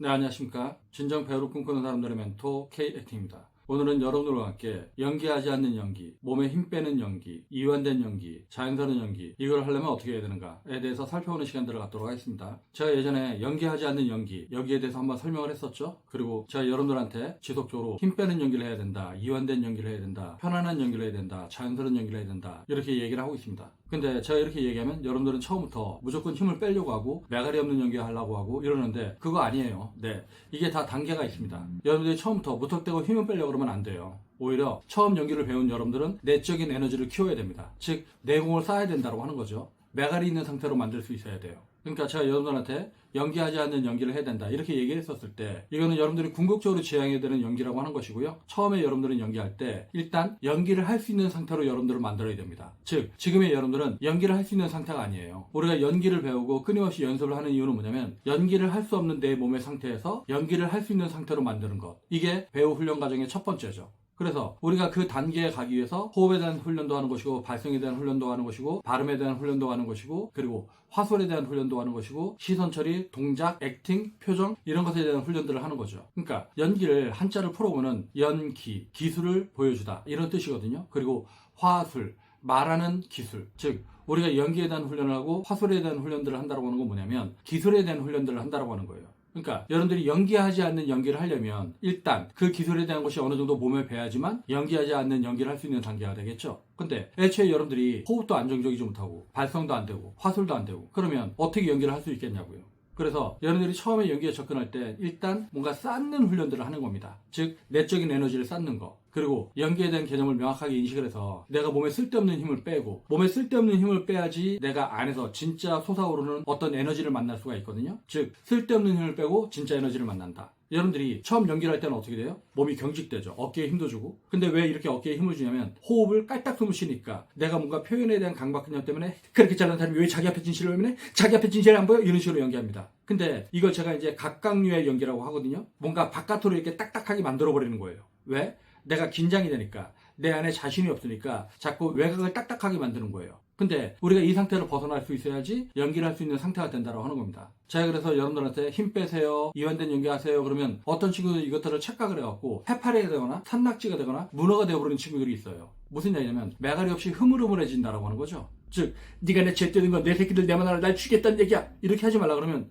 네, 안녕하십니까. 진정 배우를 꿈꾸는 사람들의 멘토 K액팅입니다. 오늘은 여러분들과 함께 연기하지 않는 연기, 몸에 힘 빼는 연기, 이완된 연기, 자연스러운 연기, 이걸 하려면 어떻게 해야 되는가에 대해서 살펴보는 시간들을 갖도록 하겠습니다. 제가 예전에 연기하지 않는 연기, 여기에 대해서 한번 설명을 했었죠. 그리고 제가 여러분들한테 지속적으로 힘 빼는 연기를 해야 된다, 이완된 연기를 해야 된다, 편안한 연기를 해야 된다, 자연스러운 연기를 해야 된다, 이렇게 얘기를 하고 있습니다. 근데 제가 이렇게 얘기하면 여러분들은 처음부터 무조건 힘을 빼려고 하고 매가리 없는 연기 하려고 하고 이러는데 그거 아니에요. 네, 이게 다 단계가 있습니다. 여러분들이 처음부터 무턱대고 힘을 빼려고 그러면 안 돼요. 오히려 처음 연기를 배운 여러분들은 내적인 에너지를 키워야 됩니다. 즉 내공을 쌓아야 된다고 하는 거죠. 매가리 있는 상태로 만들 수 있어야 돼요. 그러니까 제가 여러분들한테 연기하지 않는 연기를 해야 된다 이렇게 얘기를 했었을 때 이거는 여러분들이 궁극적으로 지향해야 되는 연기라고 하는 것이고요. 처음에 여러분들은 연기할 때 일단 연기를 할 수 있는 상태로 여러분들을 만들어야 됩니다. 즉 지금의 여러분들은 연기를 할 수 있는 상태가 아니에요. 우리가 연기를 배우고 끊임없이 연습을 하는 이유는 뭐냐면 연기를 할 수 없는 내 몸의 상태에서 연기를 할 수 있는 상태로 만드는 것, 이게 배우 훈련 과정의 첫 번째죠. 그래서 우리가 그 단계에 가기 위해서 호흡에 대한 훈련도 하는 것이고 발성에 대한 훈련도 하는 것이고 발음에 대한 훈련도 하는 것이고 그리고 화술에 대한 훈련도 하는 것이고 시선 처리, 동작, 액팅, 표정 이런 것에 대한 훈련들을 하는 거죠. 그러니까 연기를 한자를 풀어보면 연기, 기술을 보여주다 이런 뜻이거든요. 그리고 화술, 말하는 기술, 즉 우리가 연기에 대한 훈련을 하고 화술에 대한 훈련들을 한다고 하는 건 뭐냐면 기술에 대한 훈련들을 한다고 하는 거예요. 그러니까 여러분들이 연기하지 않는 연기를 하려면 일단 그 기술에 대한 것이 어느 정도 몸에 배야지만 연기하지 않는 연기를 할 수 있는 단계가 되겠죠. 근데 애초에 여러분들이 호흡도 안정적이지 못하고 발성도 안 되고 화술도 안 되고 그러면 어떻게 연기를 할 수 있겠냐고요. 그래서 여러분들이 처음에 연기에 접근할 때 일단 뭔가 쌓는 훈련들을 하는 겁니다. 즉 내적인 에너지를 쌓는 거. 그리고 연기에 대한 개념을 명확하게 인식을 해서 내가 몸에 쓸데없는 힘을 빼고 몸에 쓸데없는 힘을 빼야지 내가 안에서 진짜 솟아오르는 어떤 에너지를 만날 수가 있거든요. 즉 쓸데없는 힘을 빼고 진짜 에너지를 만난다. 여러분들이 처음 연기를 할 때는 어떻게 돼요? 몸이 경직되죠. 어깨에 힘도 주고. 근데 왜 이렇게 어깨에 힘을 주냐면 호흡을 깔딱 숨을 쉬니까 내가 뭔가 표현에 대한 강박관념 때문에 그렇게 잘하는 사람이 왜 자기 앞에 진실을 의미해? 자기 앞에 진실이 안 보여? 이런 식으로 연기합니다. 근데 이걸 제가 이제 각각류의 연기라고 하거든요. 뭔가 바깥으로 이렇게 딱딱하게 만들어버리는 거예요. 왜? 내가 긴장이 되니까 내 안에 자신이 없으니까 자꾸 외곽을 딱딱하게 만드는 거예요. 근데 우리가 이 상태를 벗어날 수 있어야지 연기를 할 수 있는 상태가 된다고 하는 겁니다. 제가 그래서 여러분들한테 힘 빼세요, 이완된 연기하세요 그러면 어떤 친구들이 이것들을 착각을 해갖고 해파리가 되거나 산낙지가 되거나 문어가 되어버리는 친구들이 있어요. 무슨 얘기냐면 매가리 없이 흐물흐물해진다고 하는 거죠. 즉 네가 내 죄뜨는 건 내 새끼들 내 마누라를 날 죽였다는 얘기야 이렇게 하지 말라 그러면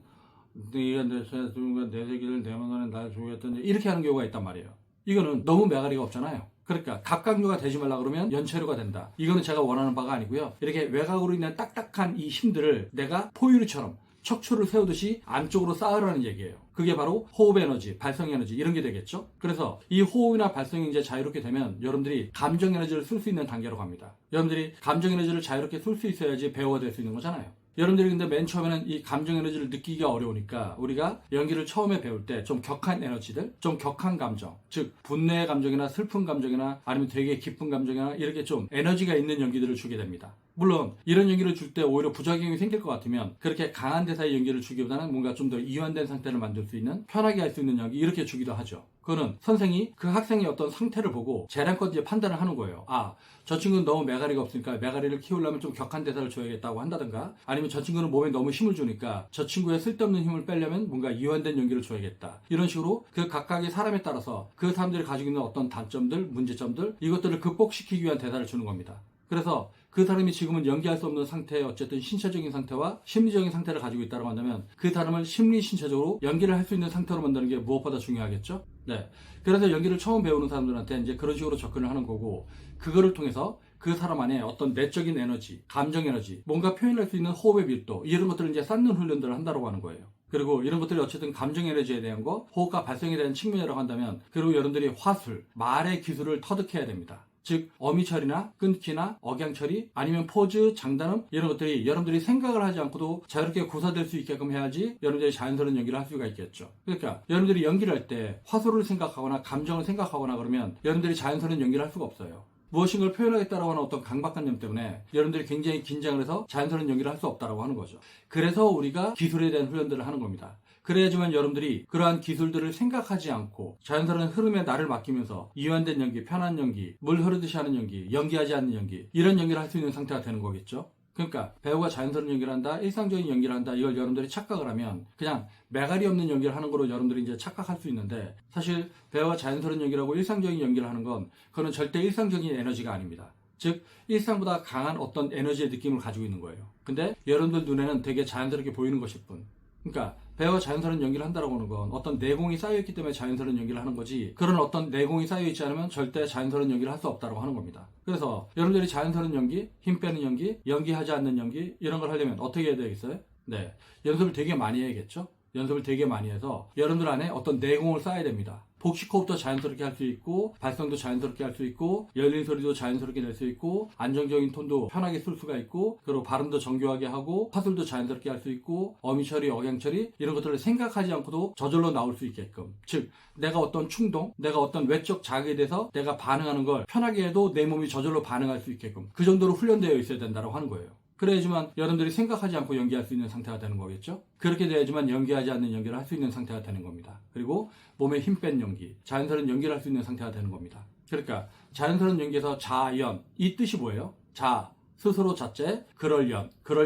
네가 내 새끼들 내 마누라를 날 죽였다는 얘기 이렇게 하는 경우가 있단 말이에요. 이거는 너무 매가리가 없잖아요. 그러니까 갑각류가 되지 말라 그러면 연체류가 된다. 이거는 제가 원하는 바가 아니고요. 이렇게 외곽으로 인한 딱딱한 이 힘들을 내가 포유류처럼 척추를 세우듯이 안쪽으로 쌓으라는 얘기예요. 그게 바로 호흡 에너지, 발성 에너지 이런 게 되겠죠. 그래서 이 호흡이나 발성이 이제 자유롭게 되면 여러분들이 감정 에너지를 쓸 수 있는 단계로 갑니다. 여러분들이 감정 에너지를 자유롭게 쓸 수 있어야지 배우가 될 수 있는 거잖아요. 여러분들이 근데 맨 처음에는 이 감정 에너지를 느끼기가 어려우니까 우리가 연기를 처음에 배울 때 좀 격한 에너지들, 좀 격한 감정, 즉 분노의 감정이나 슬픈 감정이나 아니면 되게 기쁜 감정이나 이렇게 좀 에너지가 있는 연기들을 주게 됩니다. 물론 이런 연기를 줄 때 오히려 부작용이 생길 것 같으면 그렇게 강한 대사의 연기를 주기보다는 뭔가 좀 더 이완된 상태를 만들 수 있는 편하게 할 수 있는 연기 이렇게 주기도 하죠. 그거는 선생이 그 학생의 어떤 상태를 보고 재량껏 이제 판단을 하는 거예요. 아, 저 친구는 너무 매가리가 없으니까 매가리를 키우려면 좀 격한 대사를 줘야겠다고 한다든가 아니면 저 친구는 몸에 너무 힘을 주니까 저 친구의 쓸데없는 힘을 빼려면 뭔가 이완된 연기를 줘야겠다. 이런 식으로 그 각각의 사람에 따라서 그 사람들이 가지고 있는 어떤 단점들, 문제점들 이것들을 극복시키기 위한 대사를 주는 겁니다. 그래서 그 사람이 지금은 연기할 수 없는 상태의 어쨌든 신체적인 상태와 심리적인 상태를 가지고 있다고 한다면 그 사람을 심리 신체적으로 연기를 할 수 있는 상태로 만드는 게 무엇보다 중요하겠죠? 네. 그래서 연기를 처음 배우는 사람들한테 이제 그런 식으로 접근을 하는 거고 그거를 통해서 그 사람 안에 어떤 내적인 에너지, 감정 에너지, 뭔가 표현할 수 있는 호흡의 밀도 이런 것들을 이제 쌓는 훈련들을 한다고 하는 거예요. 그리고 이런 것들이 어쨌든 감정 에너지에 대한 거, 호흡과 발성에 대한 측면이라고 한다면 그리고 여러분들이 화술, 말의 기술을 터득해야 됩니다. 즉 어미 처리나 끊기나 억양 처리 아니면 포즈, 장단음 이런 것들이 여러분들이 생각을 하지 않고도 자유롭게 구사될 수 있게끔 해야지 여러분들이 자연스러운 연기를 할 수가 있겠죠. 그러니까 여러분들이 연기를 할 때 화술을 생각하거나 감정을 생각하거나 그러면 여러분들이 자연스러운 연기를 할 수가 없어요. 무엇인가를 표현하겠다라고 하는 어떤 강박관념 때문에 여러분들이 굉장히 긴장을 해서 자연스러운 연기를 할 수 없다라고 하는 거죠. 그래서 우리가 기술에 대한 훈련들을 하는 겁니다. 그래야지만 여러분들이 그러한 기술들을 생각하지 않고 자연스러운 흐름에 나를 맡기면서 이완된 연기, 편한 연기, 물 흐르듯이 하는 연기, 연기하지 않는 연기 이런 연기를 할 수 있는 상태가 되는 거겠죠. 그러니까 배우가 자연스러운 연기를 한다, 일상적인 연기를 한다, 이걸 여러분들이 착각을 하면 그냥 매갈이 없는 연기를 하는 거로 여러분들이 이제 착각할 수 있는데, 사실 배우가 자연스러운 연기라고 일상적인 연기를 하는 건 그거는 절대 일상적인 에너지가 아닙니다. 즉 일상보다 강한 어떤 에너지의 느낌을 가지고 있는 거예요. 근데 여러분들 눈에는 되게 자연스럽게 보이는 것일 뿐. 그러니까 배우가 자연스러운 연기를 한다고 하는 건 어떤 내공이 쌓여있기 때문에 자연스러운 연기를 하는 거지, 그런 어떤 내공이 쌓여있지 않으면 절대 자연스러운 연기를 할 수 없다고 하는 겁니다. 그래서 여러분들이 자연스러운 연기, 힘 빼는 연기, 연기하지 않는 연기, 이런 걸 하려면 어떻게 해야 되겠어요? 네, 연습을 되게 많이 해야겠죠? 연습을 되게 많이 해서 여러분들 안에 어떤 내공을 쌓아야 됩니다. 복식호흡도 자연스럽게 할 수 있고, 발성도 자연스럽게 할 수 있고, 열린 소리도 자연스럽게 낼 수 있고, 안정적인 톤도 편하게 쓸 수가 있고, 그리고 발음도 정교하게 하고, 화술도 자연스럽게 할 수 있고, 어미 처리, 억양 처리, 이런 것들을 생각하지 않고도 저절로 나올 수 있게끔. 즉, 내가 어떤 충동, 내가 어떤 외적 자극에 대해서 내가 반응하는 걸 편하게 해도 내 몸이 저절로 반응할 수 있게끔, 그 정도로 훈련되어 있어야 된다고 하는 거예요. 그래야지만 여러분들이 생각하지 않고 연기할 수 있는 상태가 되는 거겠죠? 그렇게 돼야지만 연기하지 않는 연기를 할 수 있는 상태가 되는 겁니다. 그리고 몸에 힘 뺀 연기, 자연스러운 연기를 할 수 있는 상태가 되는 겁니다. 그러니까 자연스러운 연기에서 자연, 이 뜻이 뭐예요? 자, 스스로 자체, 그럴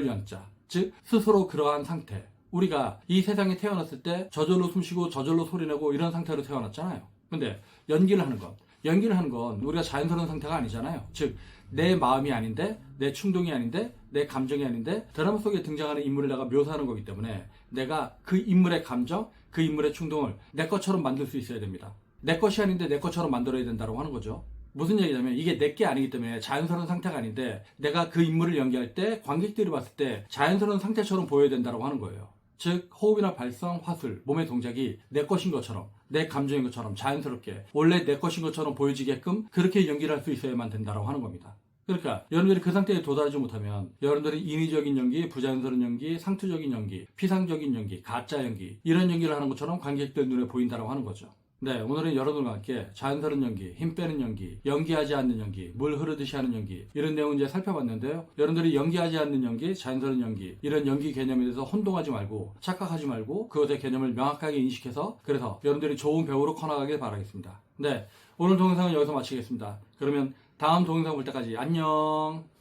연자. 즉 스스로 그러한 상태. 우리가 이 세상에 태어났을 때 저절로 숨쉬고 저절로 소리내고 이런 상태로 태어났잖아요. 근데 연기를 하는 건 우리가 자연스러운 상태가 아니잖아요. 즉 내 마음이 아닌데, 내 충동이 아닌데, 내 감정이 아닌데, 드라마 속에 등장하는 인물을 내가 묘사하는 거기 때문에 내가 그 인물의 감정, 그 인물의 충동을 내 것처럼 만들 수 있어야 됩니다. 내 것이 아닌데 내 것처럼 만들어야 된다고 하는 거죠. 무슨 얘기냐면 이게 내 게 아니기 때문에 자연스러운 상태가 아닌데, 내가 그 인물을 연기할 때 관객들이 봤을 때 자연스러운 상태처럼 보여야 된다고 하는 거예요. 즉 호흡이나 발성, 화술, 몸의 동작이 내 것인 것처럼, 내 감정인 것처럼 자연스럽게 원래 내 것인 것처럼 보여지게끔 그렇게 연기를 할 수 있어야만 된다고 하는 겁니다. 그러니까 여러분들이 그 상태에 도달하지 못하면 여러분들이 인위적인 연기, 부자연스러운 연기, 상투적인 연기, 피상적인 연기, 가짜 연기, 이런 연기를 하는 것처럼 관객들 눈에 보인다고 하는 거죠. 네, 오늘은 여러분들과 함께 자연스러운 연기, 힘 빼는 연기, 연기하지 않는 연기, 물 흐르듯이 하는 연기, 이런 내용을 이제 살펴봤는데요. 여러분들이 연기하지 않는 연기, 자연스러운 연기, 이런 연기 개념에 대해서 혼동하지 말고, 착각하지 말고, 그것의 개념을 명확하게 인식해서, 그래서 여러분들이 좋은 배우로 커나가길 바라겠습니다. 네, 오늘 동영상은 여기서 마치겠습니다. 그러면 다음 동영상 볼 때까지 안녕!